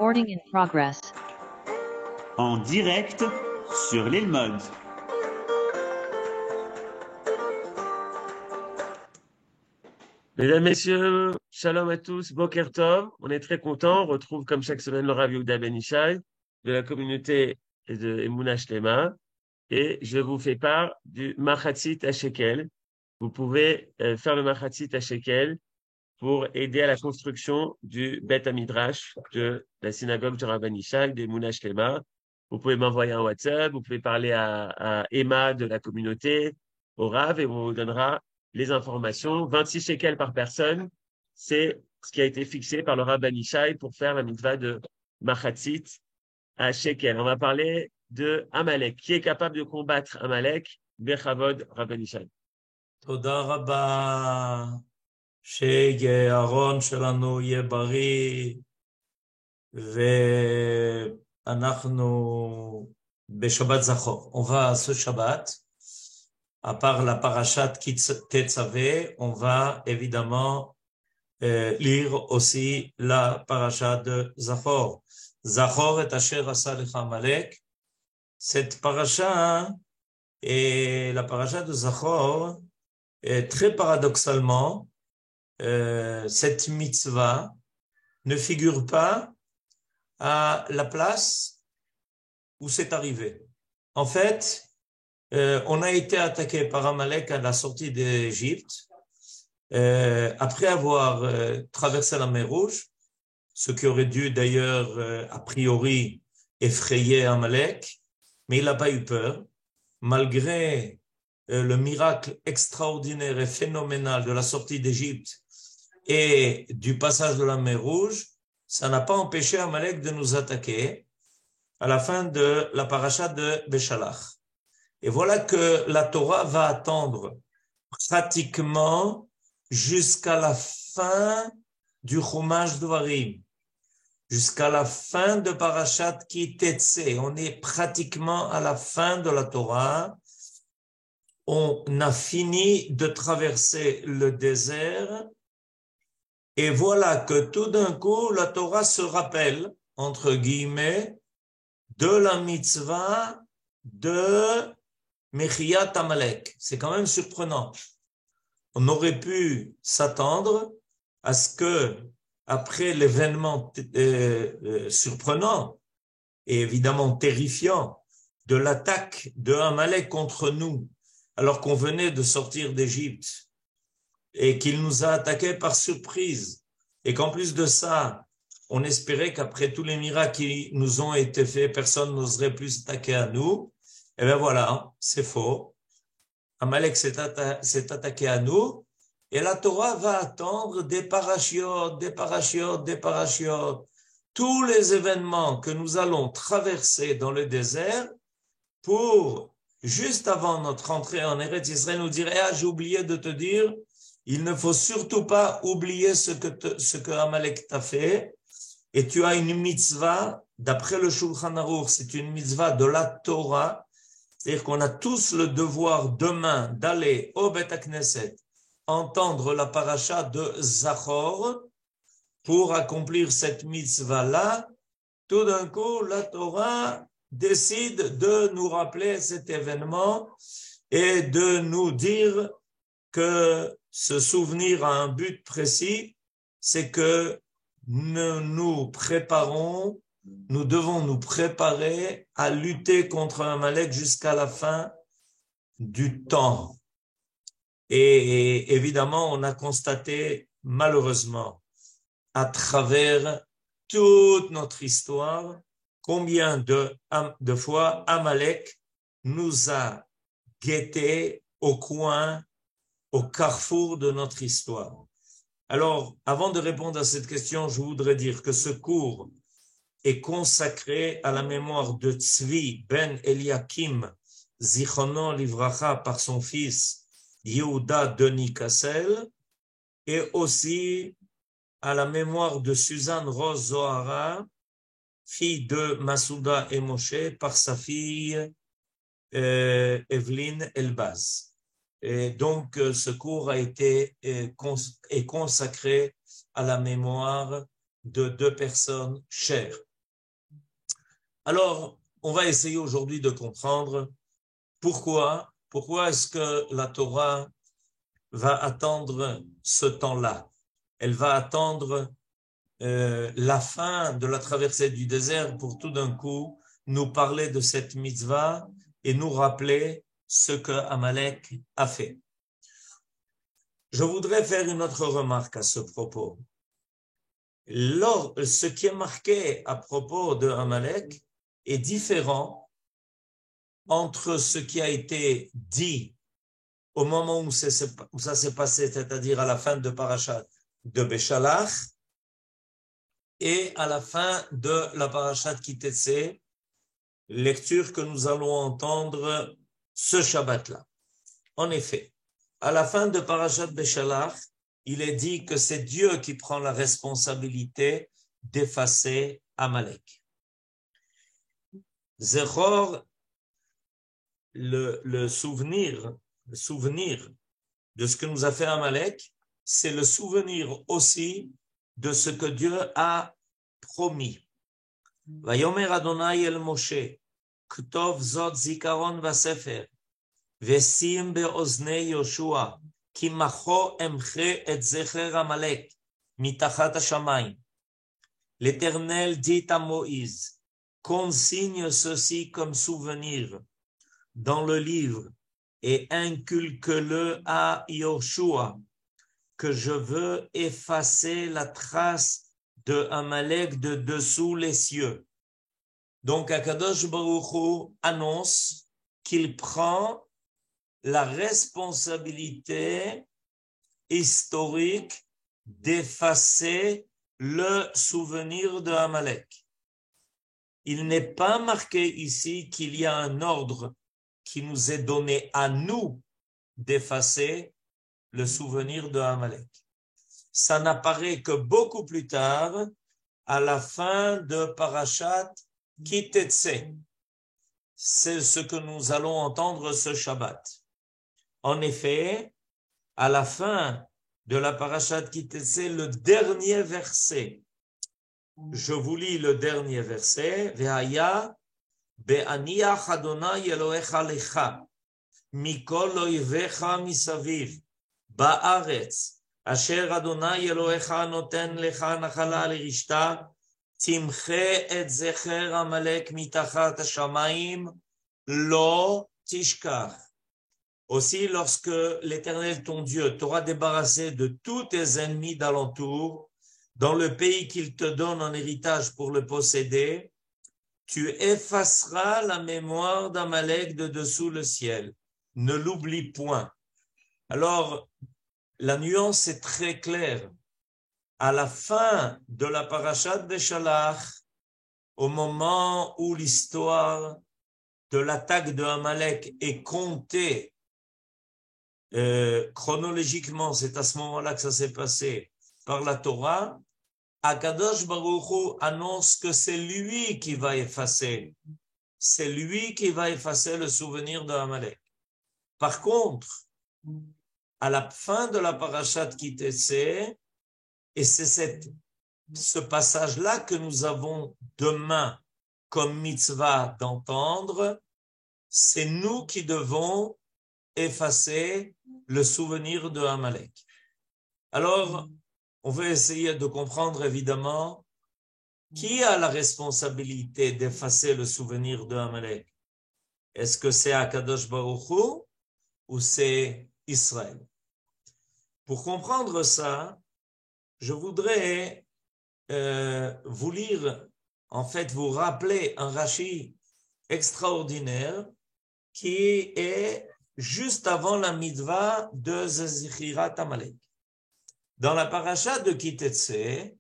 Recording in progress. En direct sur l'île Mode. Mesdames, Messieurs, shalom à tous, Boker Tov. On est très contents. On retrouve comme chaque semaine le Rav Yehuda Ben Ishai de la communauté de Emouna Shlema. Et je vous fais part du Machatzit à Shekel. Vous pouvez faire le Machatzit à Shekel pour aider à la construction du Bet Hamidrash de la synagogue du Rav Ben Ishai de Emouna Shlema. Vous pouvez m'envoyer un WhatsApp, vous pouvez parler à Emma de la communauté, au Rav, et on vous donnera les informations. 26 shekels par personne, c'est ce qui a été fixé par le Rav Ben Ishai pour faire la mitzvah de Machatzit à shekel. On va parler de Amalek. Qui est capable de combattre Amalek? Bechavod, Rav Ben Ishai. תודה רבה, שיהיה אהרון שלנו יהיה בריא, ואנחנו בשבת זכור. On va ce Shabbat, à part la parashat Tetzaveh, on va évidemment lire aussi la parashat de Zachor. Zachor et asher asa lecha Amalek. Cette parasha et la parasha de Zachor, et très paradoxalement, cette mitzvah ne figure pas à la place où c'est arrivé. En fait, on a été attaqué par Amalek à la sortie d'Égypte, après avoir traversé la mer Rouge, ce qui aurait dû d'ailleurs, a priori, effrayer Amalek, mais il n'a pas eu peur, malgré le miracle extraordinaire et phénoménal de la sortie d'Égypte et du passage de la mer Rouge, ça n'a pas empêché Amalek de nous attaquer à la fin de la paracha de Beshalach. Et voilà que la Torah va attendre pratiquement jusqu'à la fin du Chumash Dvarim, jusqu'à la fin de parashat Ki Tetzeh. On est pratiquement à la fin de la Torah. On a fini de traverser le désert et voilà que tout d'un coup, la Torah se rappelle, entre guillemets, de la mitzvah de Mechiyat Amalek. C'est quand même surprenant. On aurait pu s'attendre à ce que, après l'événement surprenant et évidemment terrifiant de l'attaque de Amalek contre nous, alors qu'on venait de sortir d'Égypte et qu'il nous a attaqués par surprise et qu'en plus de ça, on espérait qu'après tous les miracles qui nous ont été faits, personne n'oserait plus attaquer à nous. Eh bien voilà, c'est faux. Amalek s'est attaqué à nous et la Torah va attendre des parachiotes, des parachiotes, des parachiotes, tous les événements que nous allons traverser dans le désert pour juste avant notre entrée en Eretz Israël, nous dirait, ah, j'ai oublié de te dire, il ne faut surtout pas oublier ce que Amalek t'a fait. Et tu as une mitzvah, d'après le Shulchan Aruch, c'est une mitzvah de la Torah. C'est-à-dire qu'on a tous le devoir demain d'aller au Beth Knesset, entendre la paracha de Zachor pour accomplir cette mitzvah-là. Tout d'un coup, la Torah décide de nous rappeler cet événement et de nous dire que ce souvenir a un but précis, c'est que nous devons nous préparer à lutter contre Amalek jusqu'à la fin du temps. Et évidemment, on a constaté malheureusement à travers toute notre histoire combien de fois Amalek nous a guettés au coin, au carrefour de notre histoire. Alors, avant de répondre à cette question, je voudrais dire que ce cours est consacré à la mémoire de Tzvi ben Eliakim Zichrono Livracha par son fils Yehuda Denis Kassel et aussi à la mémoire de Suzanne Rose Zohara, fille de Masouda et Moshe, par sa fille Evelyne Elbaz. Et donc, ce cours a été est consacré à la mémoire de deux personnes chères. Alors, on va essayer aujourd'hui de comprendre pourquoi est-ce que la Torah va attendre ce temps-là. Elle va attendre la fin de la traversée du désert pour tout d'un coup nous parler de cette mitzvah et nous rappeler ce que Amalek a fait. Je voudrais faire une autre remarque à ce propos. Ce qui est marqué à propos de Amalek est différent entre ce qui a été dit au moment où ça s'est passé, c'est-à-dire à la fin de Parashat de Beshalach, et à la fin de la Parashat Ki Tetzei, lecture que nous allons entendre ce Shabbat-là. En effet, à la fin de Parashat Beshalach, il est dit que c'est Dieu qui prend la responsabilité d'effacer Amalek. Zechor, le souvenir de ce que nous a fait Amalek, c'est le souvenir aussi de ce que Dieu a promis. Vayomer Adonai el Moshe, Ktov zot zikaron vasefer, vesim beoznei Yoshua, ki macho emche et zecher Amalek, mitachat hashamayim. L'Éternel dit à Moïse, consigne ceci comme souvenir dans le livre et inculque-le à Yoshua, que je veux effacer la trace de Amalek de dessous les cieux. Donc Akadosh Baruch Hu annonce qu'il prend la responsabilité historique d'effacer le souvenir de Amalek. Il n'est pas marqué ici qu'il y a un ordre qui nous est donné à nous d'effacer le souvenir de Amalek. Ça n'apparaît que beaucoup plus tard, à la fin de Parashat Ki Tetzei. C'est ce que nous allons entendre ce Shabbat. En effet, à la fin de la Parashat Ki Tetzei, le dernier verset, je vous lis le dernier verset, Ve'haya be'aniach Adonai Elohecha lecha, mikol oivecha misaviv, ba'aretz, asher Adonai Elohecha noten lecha nachala lirishta, timche et zecher Amalek mitachat hashamayim, lo tishkach. Aussi, lorsque l'Éternel, ton Dieu, t'aura débarrassé de tous tes ennemis d'alentour, dans le pays qu'il te donne en héritage pour le posséder, tu effaceras la mémoire d'Amalek de dessous le ciel. Ne l'oublie point. Alors, la nuance est très claire. À la fin de la Parashat Beshalach, au moment où l'histoire de l'attaque de Amalek est comptée, chronologiquement, c'est à ce moment-là que ça s'est passé par la Torah, Akadosh Baruch Hu annonce que c'est lui qui va effacer. C'est lui qui va effacer le souvenir de Amalek. Par contre, à la fin de la Parashat Ki Tetzei, et c'est ce passage-là que nous avons demain comme mitzvah d'entendre, c'est nous qui devons effacer le souvenir de Amalek. Alors, on veut essayer de comprendre évidemment qui a la responsabilité d'effacer le souvenir de Amalek. Est-ce que c'est Akadosh Baruch Hu ou c'est Israël? Pour comprendre ça, je voudrais vous lire, en fait, vous rappeler un Rashi extraordinaire qui est juste avant la mitzvah de Zechirat Amalek. Dans la paracha de Ki Tetzei,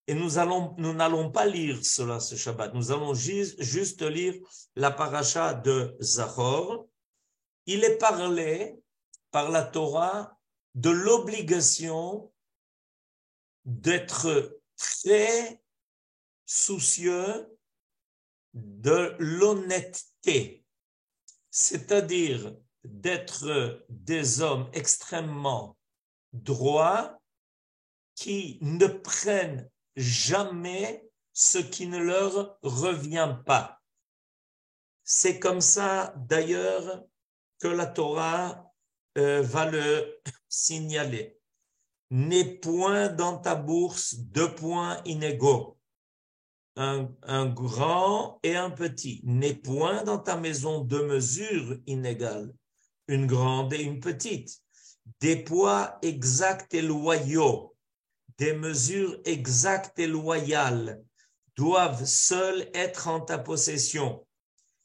et nous n'allons pas lire cela ce Shabbat, nous allons juste lire la paracha de Zachor. Il est parlé par la Torah de l'obligation d'être très soucieux de l'honnêteté, c'est-à-dire d'être des hommes extrêmement droits qui ne prennent jamais ce qui ne leur revient pas. C'est comme ça, d'ailleurs, que la Torah va le signaler. N'aie point dans ta bourse 2 points inégaux, un grand et un petit. N'aie point dans ta maison 2 mesures inégales, une grande et une petite. Des poids exacts et loyaux, des mesures exactes et loyales doivent seuls être en ta possession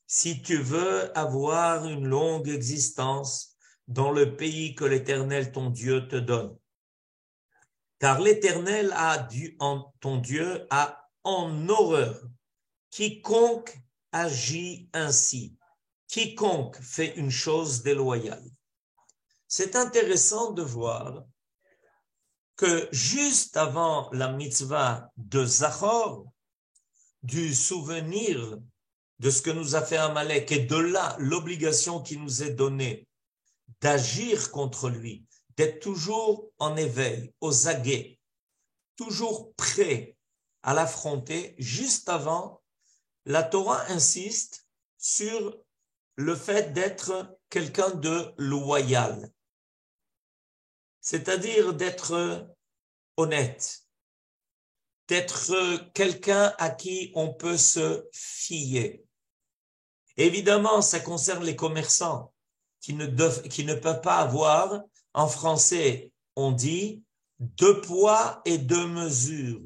si tu veux avoir une longue existence dans le pays que l'Éternel ton Dieu te donne. Car l'Éternel ton Dieu a en horreur quiconque agit ainsi, quiconque fait une chose déloyale. C'est intéressant de voir que juste avant la mitzvah de Zachor, du souvenir de ce que nous a fait Amalek, et de là l'obligation qui nous est donnée d'agir contre lui, d'être toujours en éveil, aux aguets, toujours prêt à l'affronter. Juste avant, la Torah insiste sur le fait d'être quelqu'un de loyal, c'est-à-dire d'être honnête, d'être quelqu'un à qui on peut se fier. Évidemment, ça concerne les commerçants qui ne peuvent pas avoir, en français, on dit 2 poids et 2 mesures.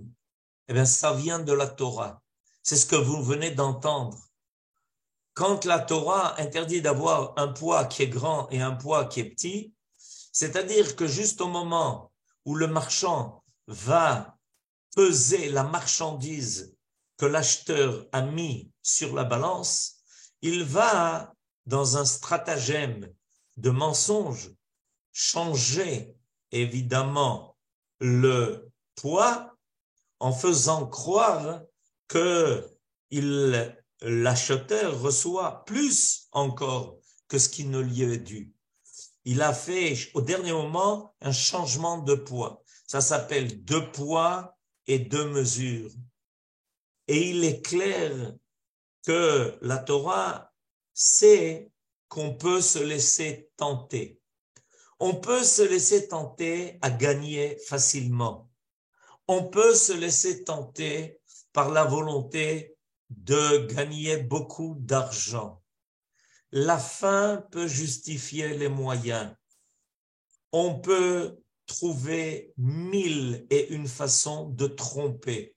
Eh bien, ça vient de la Torah. C'est ce que vous venez d'entendre. Quand la Torah interdit d'avoir un poids qui est grand et un poids qui est petit, c'est-à-dire que juste au moment où le marchand va peser la marchandise que l'acheteur a mis sur la balance, il va, dans un stratagème de mensonge, changer évidemment le poids en faisant croire que l'acheteur reçoit plus encore que ce qui ne lui est dû. Il a fait au dernier moment un changement de poids. Ça s'appelle 2 poids et 2 mesures. Et il est clair que la Torah sait qu'on peut se laisser tenter. On peut se laisser tenter à gagner facilement. On peut se laisser tenter par la volonté de gagner beaucoup d'argent. La fin peut justifier les moyens. On peut trouver 1001 façons de tromper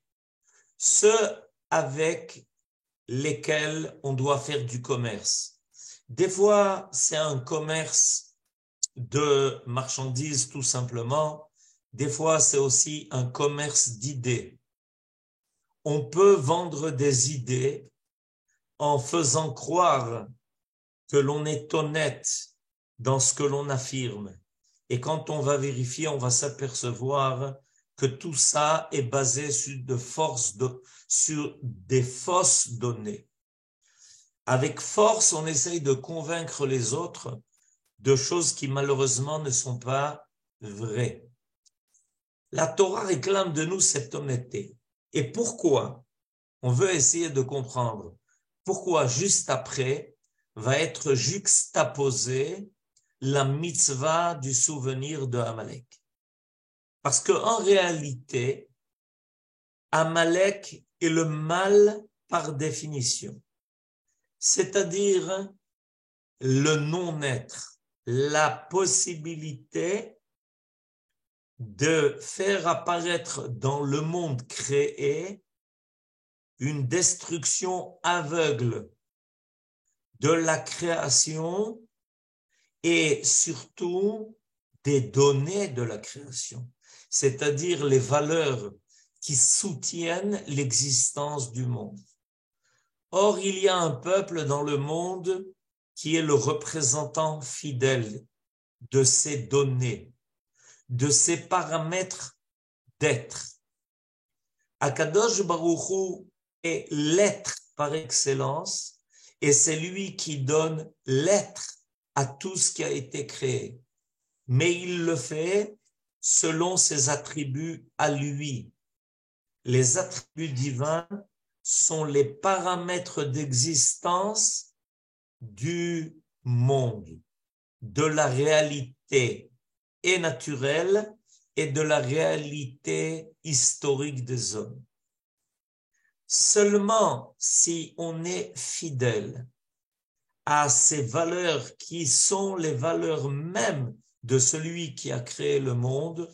ceux avec lesquels on doit faire du commerce. Des fois, c'est un commerce de marchandises tout simplement. Des fois, c'est aussi un commerce d'idées. On peut vendre des idées en faisant croire que l'on est honnête dans ce que l'on affirme. Et quand on va vérifier, on va s'apercevoir que tout ça est basé sur des fausses données. Avec force, on essaye de convaincre les autres de choses qui malheureusement ne sont pas vraies. La Torah réclame de nous cette honnêteté. Et pourquoi? On veut essayer de comprendre pourquoi juste après va être juxtaposée la mitzvah du souvenir de Amalek. Parce qu'en réalité, Amalek est le mal par définition, c'est-à-dire le non-être, la possibilité de faire apparaître dans le monde créé une destruction aveugle de la création et surtout des données de la création, c'est-à-dire les valeurs qui soutiennent l'existence du monde. Or, il y a un peuple dans le monde qui est le représentant fidèle de ces données, de ces paramètres d'être. Akadosh Baruch Hu est l'être par excellence et c'est lui qui donne l'être à tout ce qui a été créé. Mais il le fait selon ses attributs à lui. Les attributs divins sont les paramètres d'existence du monde, de la réalité et naturelle et de la réalité historique des hommes. Seulement si on est fidèle à ces valeurs qui sont les valeurs mêmes de celui qui a créé le monde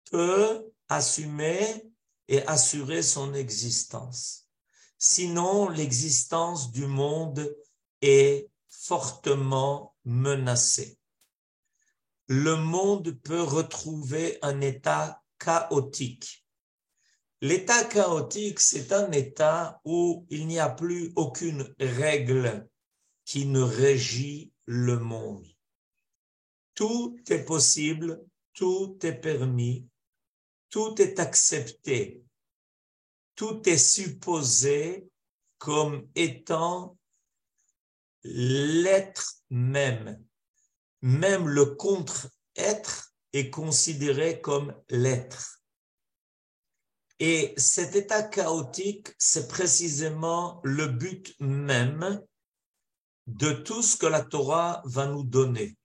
peut assumer et assurer son existence. Sinon, l'existence du monde est fortement menacée. Le monde peut retrouver un état chaotique. L'état chaotique, c'est un état où il n'y a plus aucune règle qui ne régit le monde. Tout est possible, tout est permis, tout est accepté, tout est supposé comme étant l'être même. Même le contre-être est considéré comme l'être. Et cet état chaotique, c'est précisément le but même de tout ce que la Torah va nous donner.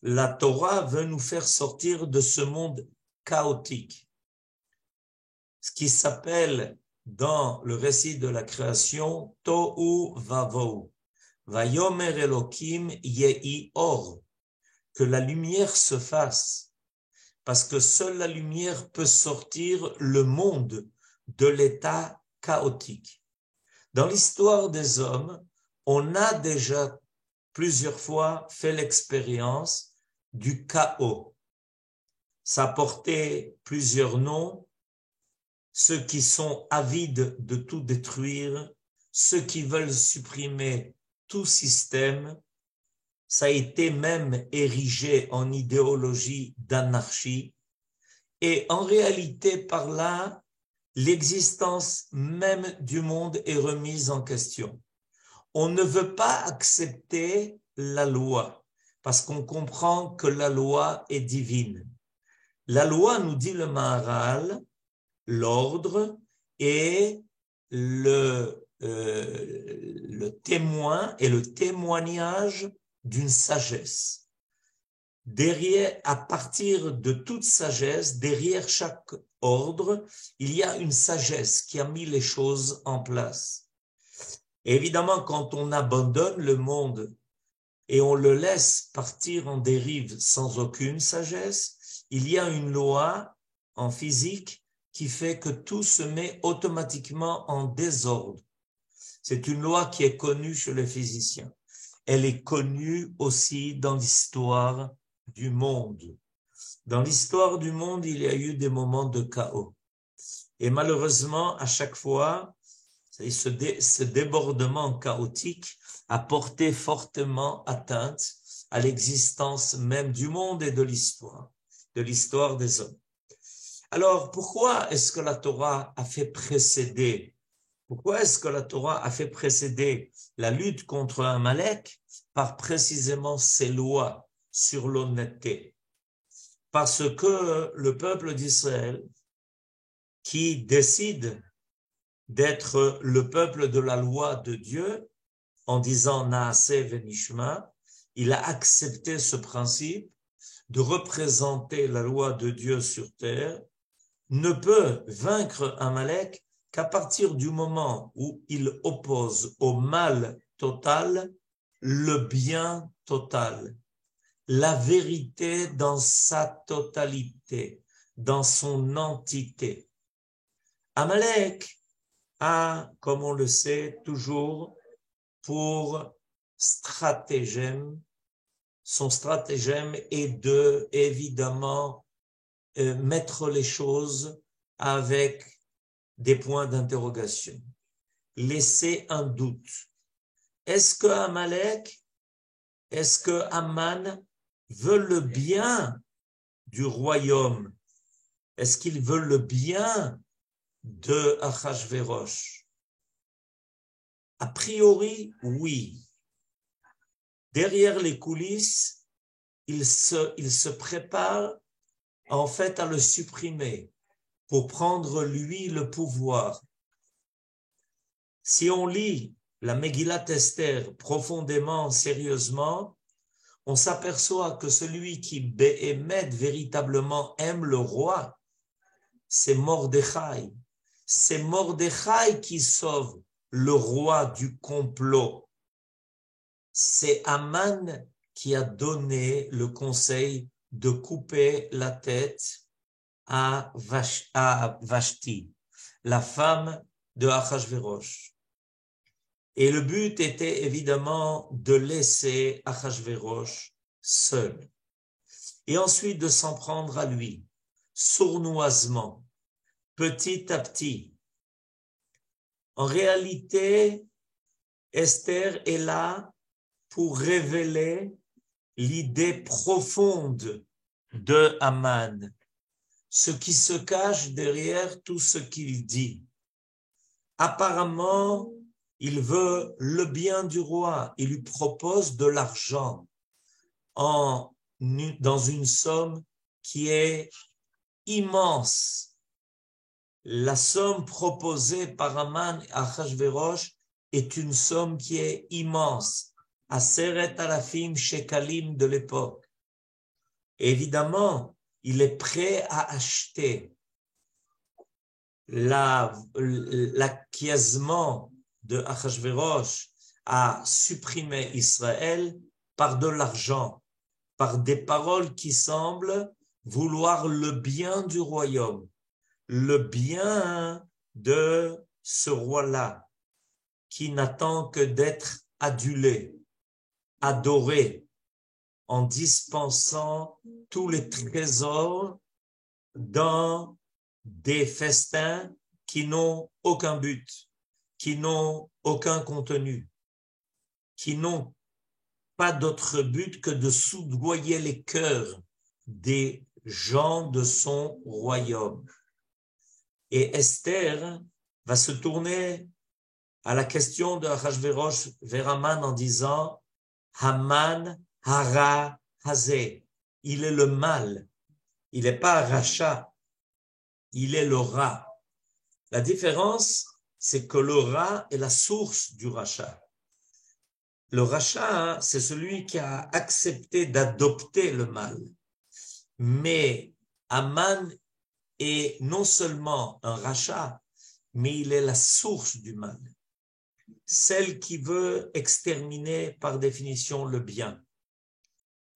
La Torah veut nous faire sortir de ce monde chaotique. Ce qui s'appelle dans le récit de la création Tohu Vavohu. Vayomer Elokim Yehi Or. Que la lumière se fasse. Parce que seule la lumière peut sortir le monde de l'état chaotique. Dans l'histoire des hommes, on a déjà plusieurs fois fait l'expérience du chaos. Ça portait plusieurs noms, ceux qui sont avides de tout détruire, ceux qui veulent supprimer tout système. Ça a été même érigé en idéologie d'anarchie. Et en réalité, par là, l'existence même du monde est remise en question. On ne veut pas accepter la loi, parce qu'on comprend que la loi est divine. La loi, nous dit le Maharal, l'ordre et le témoin et le témoignage d'une sagesse. Derrière, à partir de toute sagesse, derrière chaque ordre, il y a une sagesse qui a mis les choses en place. Et évidemment, quand on abandonne le monde et on le laisse partir en dérive sans aucune sagesse, il y a une loi en physique qui fait que tout se met automatiquement en désordre. C'est une loi qui est connue chez les physiciens. Elle est connue aussi dans l'histoire du monde. Dans l'histoire du monde, il y a eu des moments de chaos. Et malheureusement, à chaque fois, ce débordement chaotique a porté fortement atteinte à l'existence même du monde et de l'histoire des hommes. Alors, pourquoi est-ce que la Torah a fait précéder Pourquoi est-ce que la Torah a fait précéder la lutte contre Amalek par précisément ces lois sur l'honnêteté? Parce que le peuple d'Israël, qui décide d'être le peuple de la loi de Dieu, en disant Naaseh Venishma, il a accepté ce principe de représenter la loi de Dieu sur terre, ne peut vaincre Amalek qu'à partir du moment où il oppose au mal total le bien total, la vérité dans sa totalité, dans son entité. Amalek a, comme on le sait, toujours pour stratagème, son stratagème est de, évidemment, mettre les choses avec des points d'interrogation, laisser un doute. Est-ce que Amalek, est-ce que Aman veut le bien du royaume? Est-ce qu'il veut le bien de Achashverosh? A priori, oui. Derrière les coulisses, il se prépare en fait à le supprimer. pour prendre lui le pouvoir. Si on lit la Megillat Esther profondément, sérieusement, on s'aperçoit que celui qui béhémet véritablement aime le roi, c'est Mordechai. C'est Mordechai qui sauve le roi du complot. C'est Aman qui a donné le conseil de couper la tête à Vashti, la femme de Achashverosh. Et le but était évidemment de laisser Achashverosh seul. Et ensuite de s'en prendre à lui, sournoisement, petit à petit. En réalité, Esther est là pour révéler l'idée profonde de Haman, ce qui se cache derrière tout ce qu'il dit. Apparemment, il veut le bien du roi, il lui propose de l'argent dans une somme qui est immense. La somme proposée par Haman à Achashverosh est une somme qui est immense, Aseret alafim shekalim de l'époque. Évidemment, il est prêt à acheter l'acquiescement de Achashverosh à supprimer Israël par de l'argent, par des paroles qui semblent vouloir le bien du royaume, le bien de ce roi-là, qui n'attend que d'être adulé, adoré, en dispensant tous les trésors dans des festins qui n'ont aucun but, qui n'ont aucun contenu, qui n'ont pas d'autre but que de soudoyer les cœurs des gens de son royaume. Et Esther va se tourner à la question de Achashverosh vers Haman en disant Haman hara hazé. Il est le mal. Il n'est pas rachat. Il est le rat. La différence, c'est que le rat est la source du rachat. Le rachat, c'est celui qui a accepté d'adopter le mal. Mais Haman est non seulement un rachat, mais il est la source du mal. Celle qui veut exterminer par définition le bien.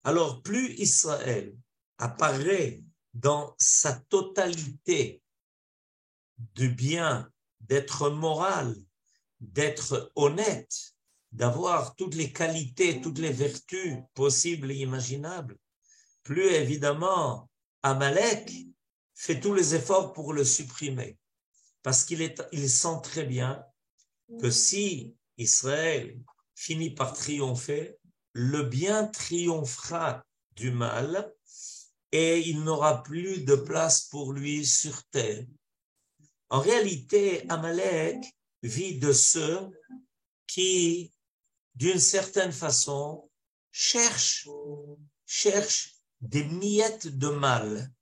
Alors, plus Israël apparaît dans sa totalité du bien, d'être moral, d'être honnête, d'avoir toutes les qualités, toutes les vertus possibles et imaginables, plus évidemment, Amalek fait tous les efforts pour le supprimer. Parce il sent très bien que si Israël finit par triompher, le bien triomphera du mal et il n'aura plus de place pour lui sur terre. En réalité, Amalek vit de ceux qui, d'une certaine façon, cherchent des miettes de mal.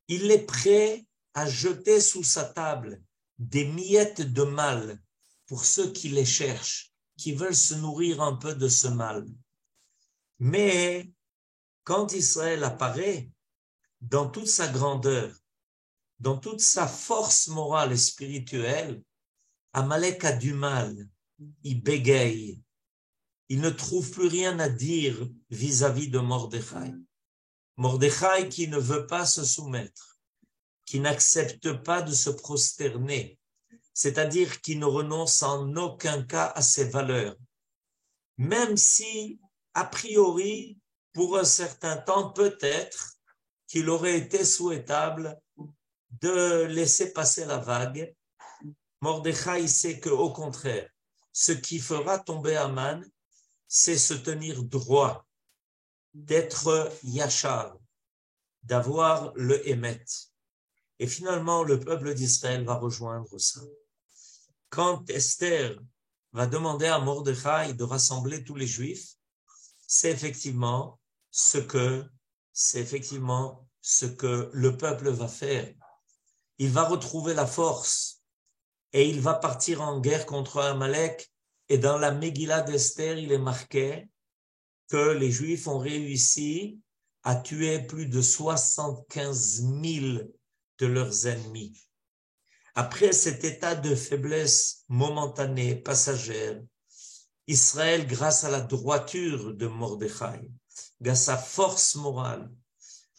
Il est prêt à jeter sous sa table des miettes de mal pour ceux qui les cherchent, qui veulent se nourrir un peu de ce mal. Mais quand Israël apparaît dans toute sa grandeur, dans toute sa force morale et spirituelle, Amalek a du mal, il bégaye, il ne trouve plus rien à dire vis-à-vis de Mordechai. Mordechai qui ne veut pas se soumettre, qui n'accepte pas de se prosterner, c'est-à-dire qui ne renonce en aucun cas à ses valeurs, même si, a priori, pour un certain temps, peut-être qu'il aurait été souhaitable de laisser passer la vague. Mordechai sait qu'au contraire, ce qui fera tomber Haman, c'est se tenir droit, d'être yachar, d'avoir le émet. Et finalement, le peuple d'Israël va rejoindre ça. Quand Esther va demander à Mordechai de rassembler tous les Juifs, c'est effectivement ce ce que le peuple va faire. Il va retrouver la force et il va partir en guerre contre Amalek. Et dans la Megillah d'Esther, il est marqué que les Juifs ont réussi à tuer plus de 75 000 de leurs ennemis. Après cet état de faiblesse momentanée, passagère, Israël, grâce à la droiture de Mordechai, grâce à sa force morale,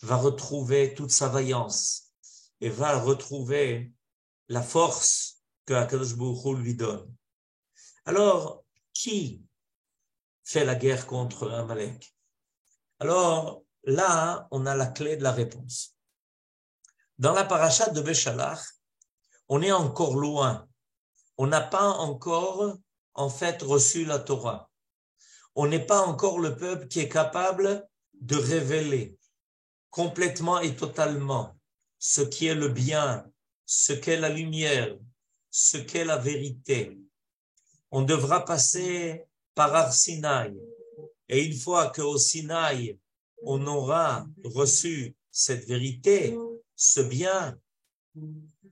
va retrouver toute sa vaillance et va retrouver la force que Akadosh Baruch Hu lui donne. Alors, qui fait la guerre contre Amalek? Alors, là, on a la clé de la réponse. Dans la paracha de Beshalach, on est encore loin. On n'a pas encore, en fait, reçu la Torah. On n'est pas encore le peuple qui est capable de révéler complètement et totalement ce qui est le bien, ce qu'est la lumière, ce qu'est la vérité. On devra passer par Har Sinaï. Et une fois qu'au Sinaï, on aura reçu cette vérité, ce bien,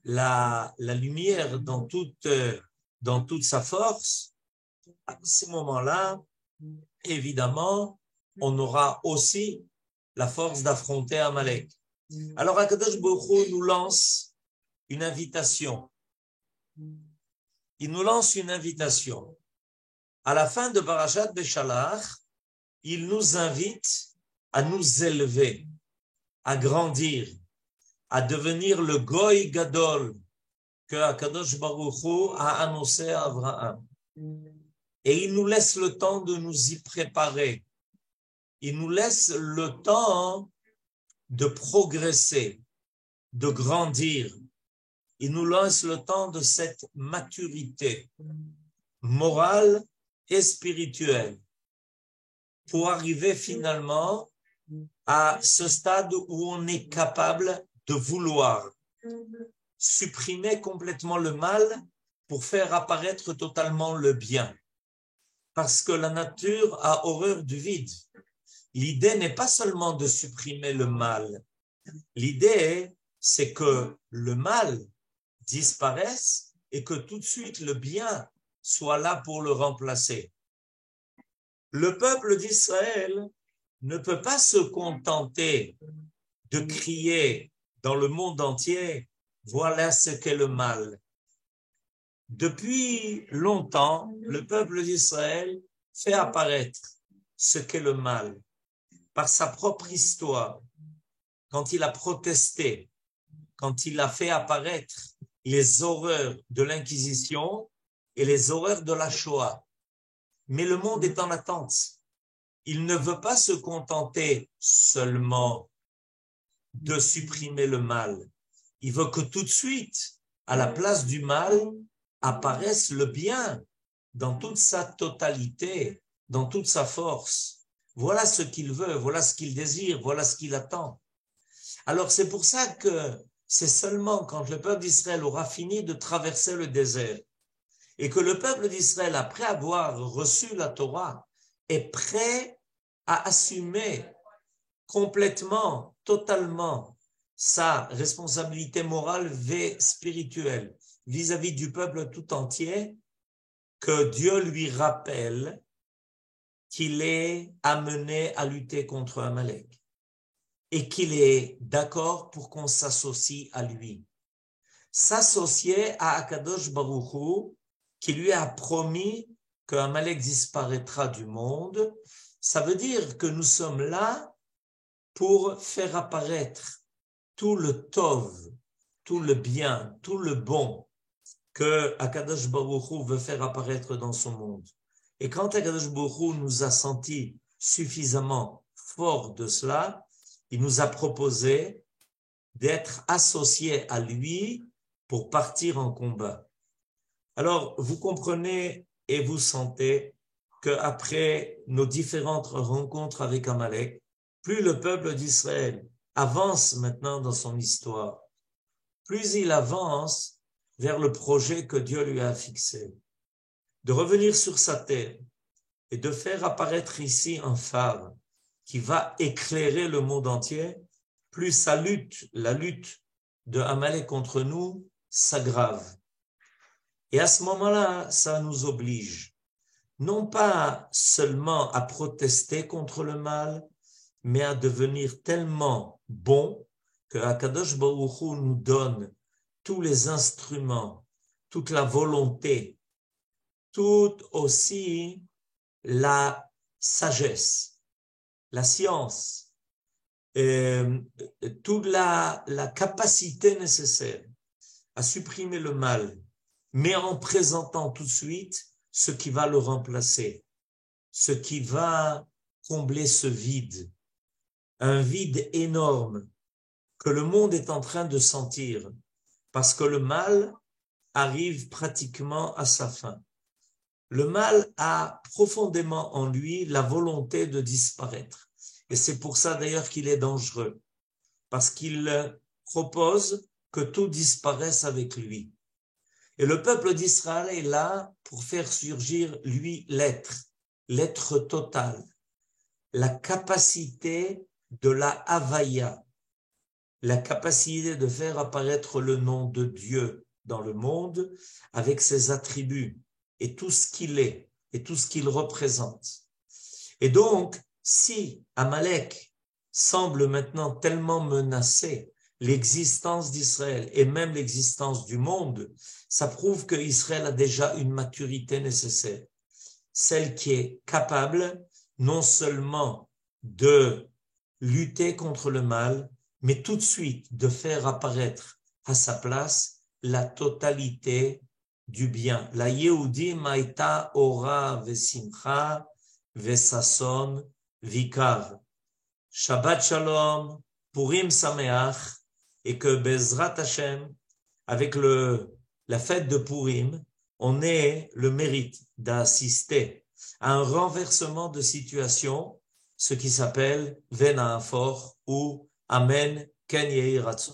la lumière dans toute sa force, à ce moment-là, évidemment, on aura aussi la force d'affronter Amalek. Alors, Akadosh Baruch Hu nous lance une invitation. Il nous lance une invitation. À la fin de Parashat Beshalach, il nous invite à nous élever, à grandir, à devenir le Goy Gadol que Akadosh Baruch Hu a annoncé à Abraham. Et il nous laisse le temps de nous y préparer. Il nous laisse le temps de progresser, de grandir. Il nous laisse le temps de cette maturité morale et spirituelle pour arriver finalement à ce stade où on est capable de vouloir supprimer complètement le mal pour faire apparaître totalement le bien. Parce que la nature a horreur du vide. L'idée n'est pas seulement de supprimer le mal. L'idée, c'est que le mal disparaisse et que tout de suite le bien soit là pour le remplacer. Le peuple d'Israël ne peut pas se contenter de crier dans le monde entier, voilà ce qu'est le mal. Depuis longtemps, le peuple d'Israël fait apparaître ce qu'est le mal par sa propre histoire, quand il a protesté, quand il a fait apparaître les horreurs de l'Inquisition et les horreurs de la Shoah. Mais le monde est en attente. Il ne veut pas se contenter seulement de supprimer le mal. Il veut que tout de suite, à la place du mal, apparaisse le bien dans toute sa totalité, dans toute sa force. Voilà ce qu'il veut, voilà ce qu'il désire, voilà ce qu'il attend. Alors c'est pour ça que c'est seulement quand le peuple d'Israël aura fini de traverser le désert et que le peuple d'Israël, après avoir reçu la Torah, est prêt à assumer complètement, totalement sa responsabilité morale et spirituelle vis-à-vis du peuple tout entier, que Dieu lui rappelle qu'il est amené à lutter contre Amalek et qu'il est d'accord pour qu'on s'associe à lui. S'associer à Akadosh Baruch Hu, qui lui a promis qu'Amalek disparaîtra du monde, ça veut dire que nous sommes là pour faire apparaître tout le tov, tout le bien, tout le bon que Akadosh Baruch Hu veut faire apparaître dans son monde. Et quand Akadosh Baruch Hu nous a sentis suffisamment forts de cela, il nous a proposé d'être associés à lui pour partir en combat. Alors, vous comprenez et vous sentez qu'après nos différentes rencontres avec Amalek, plus le peuple d'Israël avance maintenant dans son histoire, plus il avance vers le projet que Dieu lui a fixé, de revenir sur sa terre et de faire apparaître ici un phare qui va éclairer le monde entier. plus la lutte de Amalek contre nous s'aggrave. Et à ce moment-là, ça nous oblige, non pas seulement à protester contre le mal, mais à devenir tellement bons que Akadosh Baruch Hu nous donne tous les instruments, toute la volonté, toute aussi la sagesse, la science, toute la capacité nécessaire à supprimer le mal, mais en présentant tout de suite ce qui va le remplacer, ce qui va combler ce vide, un vide énorme que le monde est en train de sentir, parce que le mal arrive pratiquement à sa fin. Le mal a profondément en lui la volonté de disparaître. Et c'est pour ça d'ailleurs qu'il est dangereux, parce qu'il propose que tout disparaisse avec lui. Et le peuple d'Israël est là pour faire surgir, lui, l'être total, la capacité de la Havaya, la capacité de faire apparaître le nom de Dieu dans le monde avec ses attributs et tout ce qu'il est et tout ce qu'il représente. Et donc, si Amalek semble maintenant tellement menacer l'existence d'Israël et même l'existence du monde, ça prouve que Israël a déjà une maturité nécessaire, celle qui est capable non seulement de lutter contre le mal, mais tout de suite de faire apparaître à sa place la totalité du bien. La Yehudi Maïta Ora Vesimcha Vesason Vikar. Shabbat Shalom, Purim Sameach, et que Bezrat Hashem, avec la fête de Purim, on ait le mérite d'assister à un renversement de situation, ce qui s'appelle Vena Afor ou Amen Ken Yehi Ratzon.